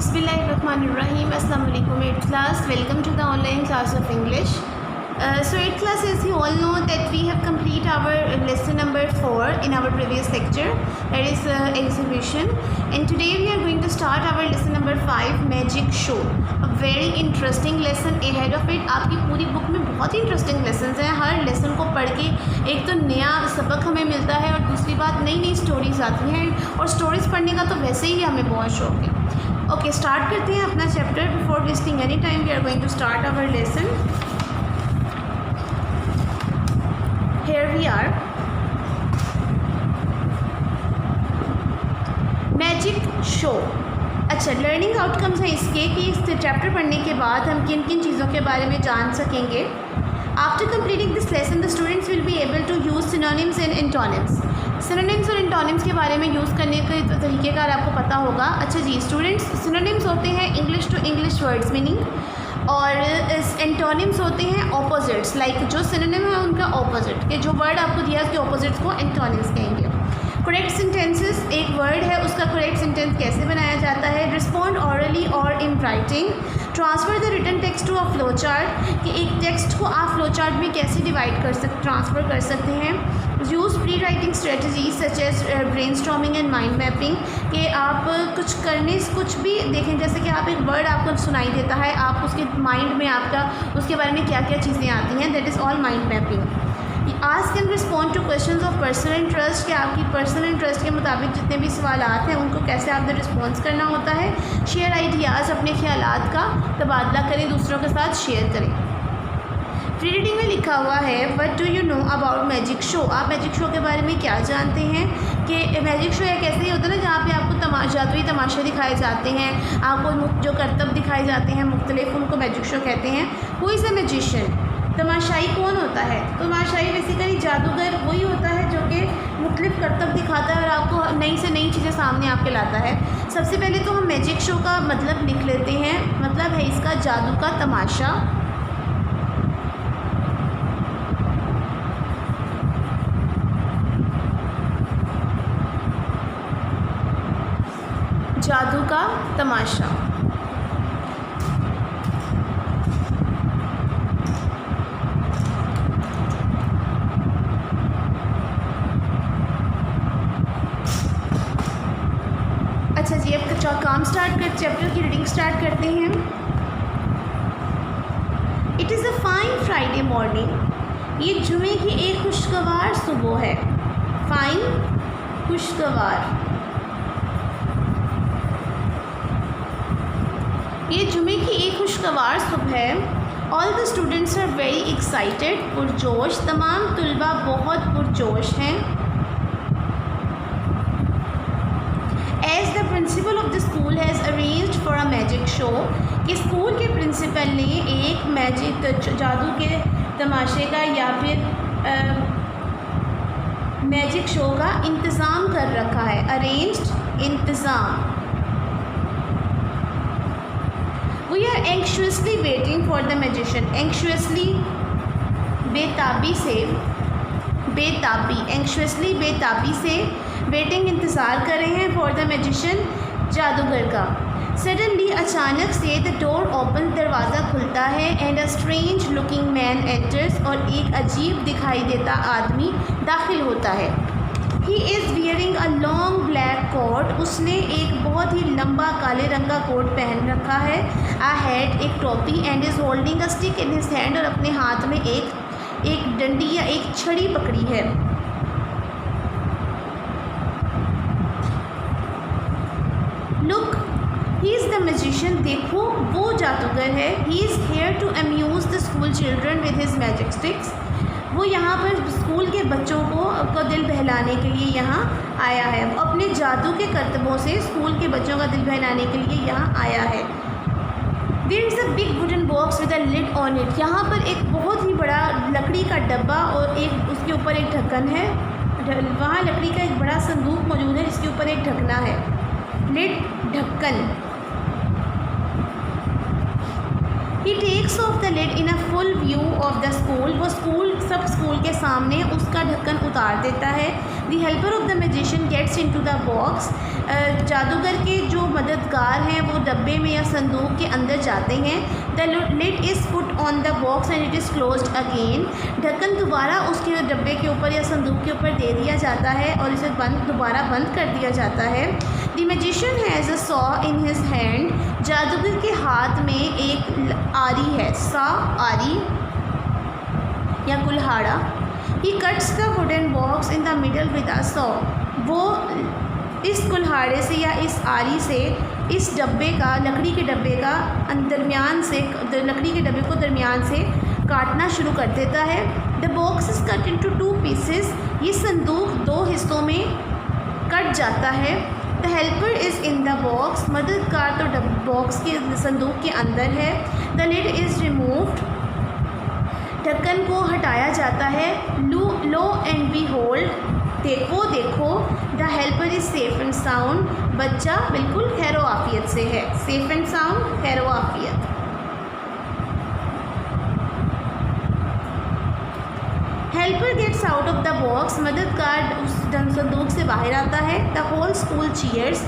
Bismillahirrahmanirrahim. Assalamu alaikum 8th class. Welcome to the online class of English. So 8th class, as you all know that we have completed our lesson number 4 in our previous lecture, that is exhibition, and today we are going to start our lesson number 5, magic show. A very interesting lesson ahead of it. आपकी पूरी book में बहुत interesting lessons हैं. हर lesson को पढ़ के एक तो नया सबक हमें मिलता है और दूसरी बात नई नई स्टोरीज आती हैं, और स्टोरीज़ पढ़ने का तो वैसे ही हमें बहुत शौक है. ओके, स्टार्ट करते हैं अपना chapter. Before wasting any time we are going to start our lesson. Here we are. Magic show. अच्छा, लर्निंग आउटकम्स हैं इसके कि इस चैप्टर पढ़ने के बाद हम किन किन चीज़ों के बारे में जान सकेंगे. After completing this lesson the students will be able to use synonyms and antonyms. Synonyms और एंटोनिम्स के बारे में यूज़ करने के तरीक़ेकार आपको पता होगा. अच्छा जी स्टूडेंट्स, सिनोनिम्स होते हैं English to English words meaning, और एंटोनिम्स होते हैं ऑपोजिट्स. लाइक जो सिनोनिम है उनका ऑपोजिट, के जो वर्ड आपको दिया उसके ऑपोजिट्स को एंटोनिम्स कहेंगे. करेक्ट सेंटेंसेस, एक वर्ड है उसका करेक्ट सेंटेंस कैसे बनाया जाता है. रिस्पॉन्ड ऑरली और in writing. Transfer the written text to a flow chart, कि एक टेक्स्ट को आप फ्लो चार्ट में कैसे डिवाइड ट्रांसफ़र कर सकते हैं. Use pre writing strategies such as brainstorming and mind mapping, कि आप कुछ भी देखें, जैसे कि आप एक वर्ड आपको सुनाई देता है, आप उसके माइंड में आपका उसके बारे में क्या क्या चीज़ें आती हैं, that is all mind mapping. Ask and respond two questions of personal interest, कि आपकी पर्सनल इंटरेस्ट के मुताबिक जितने भी सवालात हैं उनको कैसे आपने रिस्पॉन्स करना होता है. शेयर आइडियाज़, अपने ख्यालात का तबादला करें, दूसरों के साथ शेयर करें. प्री रीडिंग में लिखा हुआ है what do you know about magic show. आप मैजिक शो के बारे में क्या जानते हैं. कि मैजिक शो एक ऐसे ही होता है ना जहाँ पे आपको जादुई तमाशे दिखाए जाते हैं, आपको जो करतब दिखाए जाते हैं मुख्तलिफ, उनको मैजिक शो कहते हैं. Who is a magician. तमाशाई कौन होता है. तमाशाई बेसिकली जादूगर वही होता है जो कि मुख्तलिफ करतब दिखाता है और आपको नई से नई चीज़ें सामने आपके लाता है. सबसे पहले तो हम मैजिक शो का मतलब लिख लेते हैं. मतलब है इसका जादू का तमाशा. जादू का तमाशा. अच्छा जी, अब काम चैप्टर की रीडिंग स्टार्ट करते हैं. It is a fine Friday morning. ये जुमे की एक खुशगवार सुबह है. फाइन, खुशगवार. ये जुमे की एक खुशगवार सुबह है. All the students are very excited. पुरजोश. तमाम तलबा बहुत पुरजोश हैं. As the principal of the school has arranged for a magic show, कि स्कूल के प्रिंसिपल ने एक मैजिक जादू के तमाशे का या फिर मैजिक शो का इंतज़ाम कर रखा है. अरेंज्ड, इंतज़ाम. We are anxiously waiting for the magician. Anxiously, बेताबी से, बेताबी. anxiously, बेताबी से. waiting, इंतज़ार कर रहे हैं. for the magician, जादूगर का. suddenly, अचानक से the door open, दरवाज़ा खुलता है. and a strange looking man enters, और एक अजीब दिखाई देता आदमी दाखिल होता है. He is wearing a long black coat. उसने एक बहुत ही लंबा काले रंग का कोट पहन रखा है. आ हैट, एक टोपी. And is holding a stick in his hand, और अपने हाथ में एक डंडी या एक छड़ी पकड़ी है. Look, he is the magician. देखो वो जादूगर है. He is here to amuse the school children with his magic sticks. वो यहाँ पर स्कूल के बच्चों को दिल बहलाने के लिए यहाँ आया है. अपने जादू के करतबों से स्कूल के बच्चों का दिल बहलाने के लिए यहाँ आया है. There is a big wooden box with a lid on it. यहाँ पर एक बहुत ही बड़ा लकड़ी का डब्बा और एक उसके ऊपर एक ढक्कन है. वहाँ लकड़ी का एक बड़ा संदूक मौजूद है जिसके ऊपर एक ढकना है. लिड, ढक्कन. He takes off the lid in a full view of the school. वो सब स्कूल के सामने उसका ढक्कन उतार देता है. The helper of the magician gets into the box. जादूगर के जो मददगार हैं वो डब्बे में या संदूक के अंदर जाते हैं। The lid is put on the box and it is closed again. ढक्कन दोबारा उसके डब्बे के ऊपर या संदूक के ऊपर दे दिया जाता है और इसे दोबारा बंद कर दिया जाता है। The magician has a saw in his hand. जादूगर के हाथ में एक आरी है, सा आरी या कुल्हाड़ा। He cuts the wooden box in the middle with a saw. वो इस कुल्हाड़े से या इस आरी से इस डब्बे का, लकड़ी के डब्बे का दरमियान से, लकड़ी के डब्बे को दरमियान से काटना शुरू कर देता है। The box is cut into 2 pieces. ये संदूक 2 हिस्सों में कट जाता है। The helper is in the box. मददगार तो बॉक्स के संदूक के अंदर है। The lid is removed. ढक्कन को हटाया जाता है। लो एंड बी होल्ड, देखो देखो। The helper is safe and sound. बच्चा बिल्कुल खैर आफियत से है। सेफ एंड साउंड, खैर आफियत। Helper gets out of the box. मददगार उस संदूक से बाहर आता है। The whole school cheers.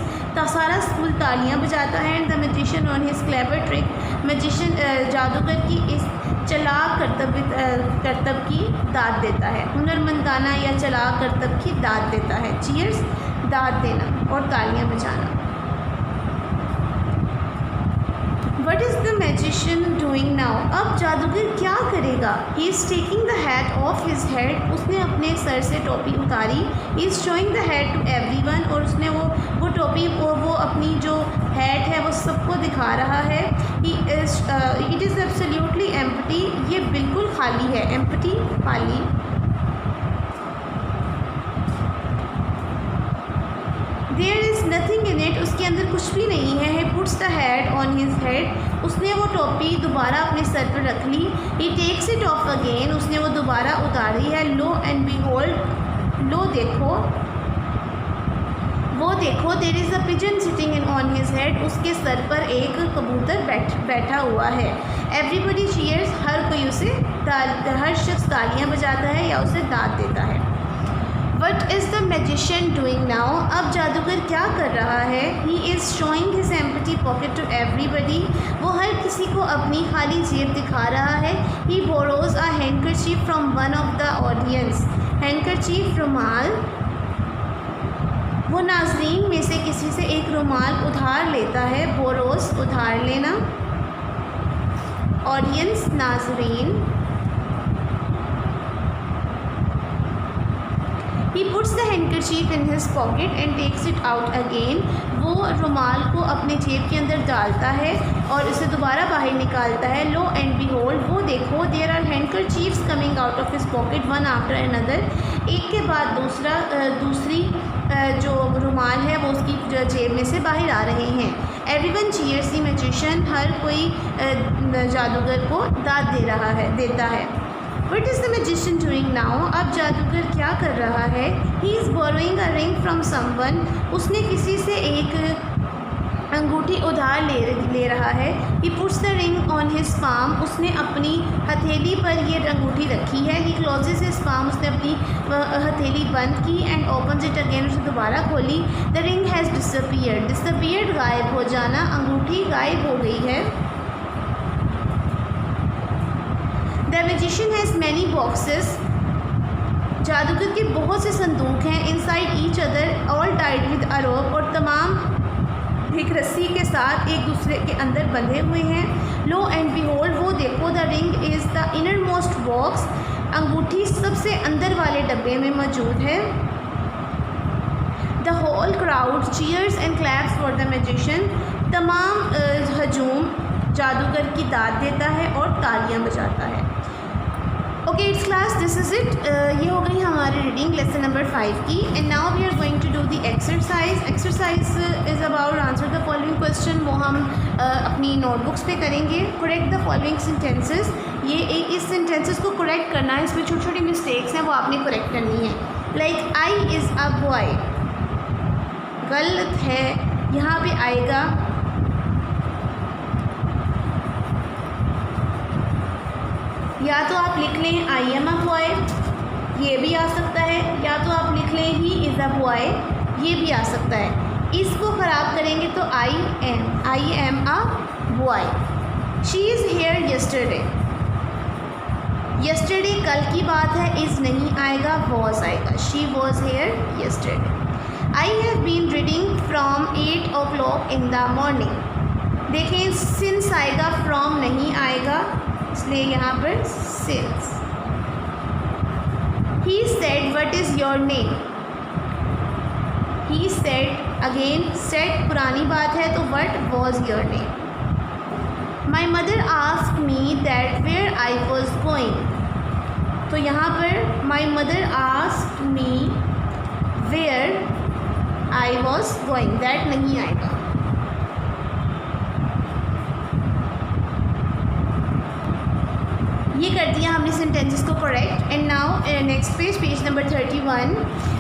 सारा स्कूल तालियां बजाता है। And the magician on his clever trick. Magician जादूगर की इस चालाक करतब की दाद देता है। हुनरमंदाना या चालाक करतब की दाद देता है। चीयर्स, दाद देना और तालियां बजाना। What is the magician doing now. अब जादूगर क्या करेगा। He is taking the hat off his head. उसने अपने सर से टोपी उतारी। He is showing the hat to everyone. और उसने वो टोपी वो अपनी जो हैट है वो सबको दिखा रहा है। It is absolutely empty. ये बिल्कुल खाली है। एम्प्टी, खाली। There is nothing in it. उसके अंदर कुछ भी नहीं है। He puts the hat on his head. उसने वो टोपी दोबारा अपने सर पर रख ली। He takes it off again. उसने वो दोबारा उतारी है। लो एंड बी होल्ड, लो देखो, वो देखो। There is a pigeon sitting in on his head. उसके सर पर एक कबूतर बैठा हुआ है। Everybody cheers. हर कोई उसे हर शख्स तालियां बजाता है या उसे दाद देता है। What is the magician doing now. अब जादूगर क्या कर रहा है। He is showing his empty pocket to everybody. वो हर किसी को अपनी खाली जेब दिखा रहा है। He borrows a handkerchief from one of the audience. Handkerchief, रुमाल। वो नाजरीन में से किसी से एक रुमाल उधार लेता है। बोरोज, उधार लेना। ऑडियंस, नाजरीन। He puts the handkerchief in his pocket and takes it out again. वो रुमाल को अपने जेब के अंदर डालता है और इसे दोबारा बाहर निकालता है। Lo and behold, वो देखो, there are handkerchiefs coming out of his pocket one after another. एक के बाद दूसरी जो रुमाल है वो उसकी जेब में से बाहर आ रहे हैं। Everyone cheers the magician. हर कोई जादूगर को दाद देता है। What is the magician doing now? अब जादूगर क्या कर रहा है। He is borrowing a ring from someone. उसने किसी से एक अंगूठी उधार ले रहा है। He puts the ring on his palm. उसने अपनी हथेली पर ये अंगूठी रखी है। He closes his palm. उसने अपनी हथेली बंद की and opens it again. उसे दोबारा खोली। The ring has disappeared. Disappeared, गायब हो जाना। अंगूठी गायब हो गई है। The magician has many boxes. जादूगर के बहुत से संदूक हैं। Inside each other, all tied with a rope. और तमाम एक रस्सी के साथ एक दूसरे के अंदर बंधे हुए हैं। Lo and behold, वो देखो, the ring is the innermost box. अंगूठी सबसे अंदर वाले डब्बे में मौजूद है। The whole crowd cheers and claps for the magician. तमाम हजूम जादूगर की दाद देता है और तालियां बजाता है। Okay it's class, this is it. ये हो गई हमारी रीडिंग लेसन नंबर 5 की। And now we are going to do the exercise. Exercise is about answer the following question. वो हम अपनी नोटबुक्स पे करेंगे। Correct the following sentences. ये इस सेंटेंसेस को करेक्ट करना है। इसमें छोटी छोटी मिस्टेक्स हैं, वो आपने करेक्ट करनी है। Like I is a boy, गलत है। यहाँ पे आएगा या तो आप लिख लें आई एम अ बॉय, ये भी आ सकता है, या तो आप लिख लें ही इज़ अ बॉय, ये भी आ सकता है। इसको ख़राब करेंगे तो I I am a boy. She is here yesterday. Yesterday कल की बात है, इज़ नहीं आएगा, वॉज आएगा। She was here yesterday. I have been reading from 8 o'clock in the morning. देखें सिंस आएगा, फ्रॉम नहीं आएगा, इसलिए यहाँ पर since. He said what is your name. He said, again said पुरानी बात है तो what was your name. My mother asked me that where I was going. तो यहाँ पर my mother asked me where I was going, that नहीं आएगा। ये कर दिया हमने सेंटेंसेस को correct. And now next page number 31।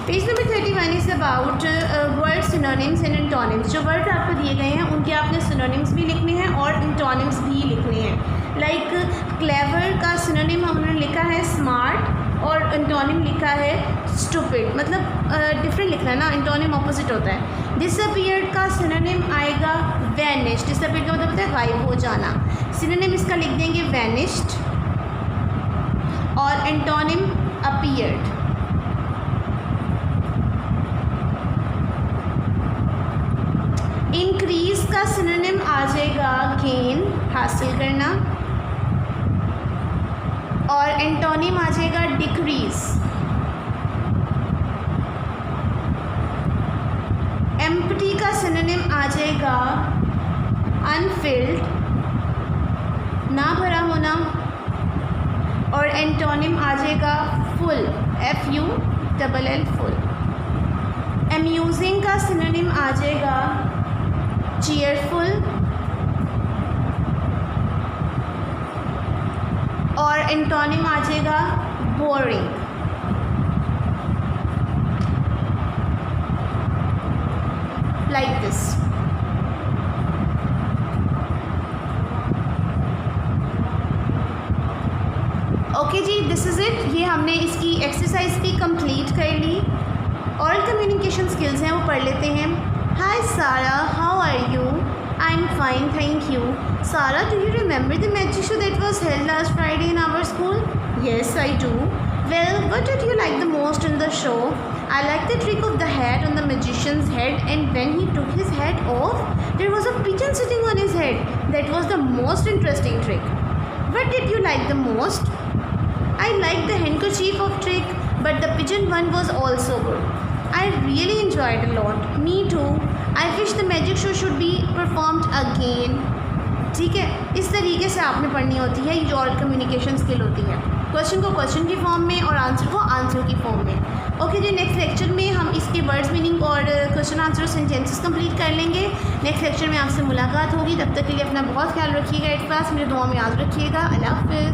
Page number 31 is about word synonyms and antonyms. जो वर्ड आपको दिए गए हैं उनके आपने सिनोनिम्स भी लिखने हैं और एंटोनिम्स भी लिखने हैं। लाइक क्लेवर का सिनोनिम हमने लिखा है स्मार्ट और एंटोनिम लिखा है स्टूपिड, मतलब डिफरेंट लिखना है ना, एंटोनिम ऑपोजिट होता है। डिसअपीयर्ड का सिनोनिम आएगा वैनिश्ड। डिसअपीयर्ड का मतलब होता है गायब हो जाना। सिनोनिम इसका लिख देंगे वैनिश्ड और एंटोनिम अपीयर्ड। इंक्रीज का सिनोनिम आ जाएगा गेन, हासिल करना, और एंटोनिम आ जाएगा डिक्रीज। एम्प्टी का सिनोनिम आ जाएगा अनफिल्ड, ना भरा होना, और एंटोनिम आ जाएगा फुल, FULL फुल। अम्यूजिंग का सिनोनिम आ जाएगा चीयरफुल, और एंटोनिम आ जाएगा बोरिंग। Like this. ओके जी, दिस इज़ इट। ये हमने इसकी एक्सरसाइज भी कंप्लीट कर ली। ऑरल कम्युनिकेशन स्किल्स हैं वो पढ़ लेते हैं। Hi Sara, how are you? I am fine, thank you. Sara, do you remember the magic show that was held last Friday in our school? Yes, I do. Well, what did you like the most in the show? I liked the trick of the hat on the magician's head, and when he took his hat off, there was a pigeon sitting on his head. That was the most interesting trick. What did you like the most? I liked the handkerchief of trick, but the pigeon one was also good. I really enjoyed a lot. Me too. I wish the magic show should be performed again. ठीक है, इस तरीके से आपने पढ़नी होती है, ये ऑरल कम्युनिकेशन स्किल होती है। क्वेश्चन को क्वेश्चन की फॉर्म में और आंसर को आंसर की फॉर्म में। ओके जी, नेक्स्ट लेक्चर में हम इसके वर्ड्स मीनिंग और क्वेश्चन आंसर सेंटेंसेस कंप्लीट कर लेंगे। नेक्स्ट लेक्चर में आपसे मुलाकात होगी। तब तक के लिए अपना बहुत ख्याल रखिएगा। एट क्लास मेरे दुआ में याद रखिएगा। अल्लाह हाफ़िज़।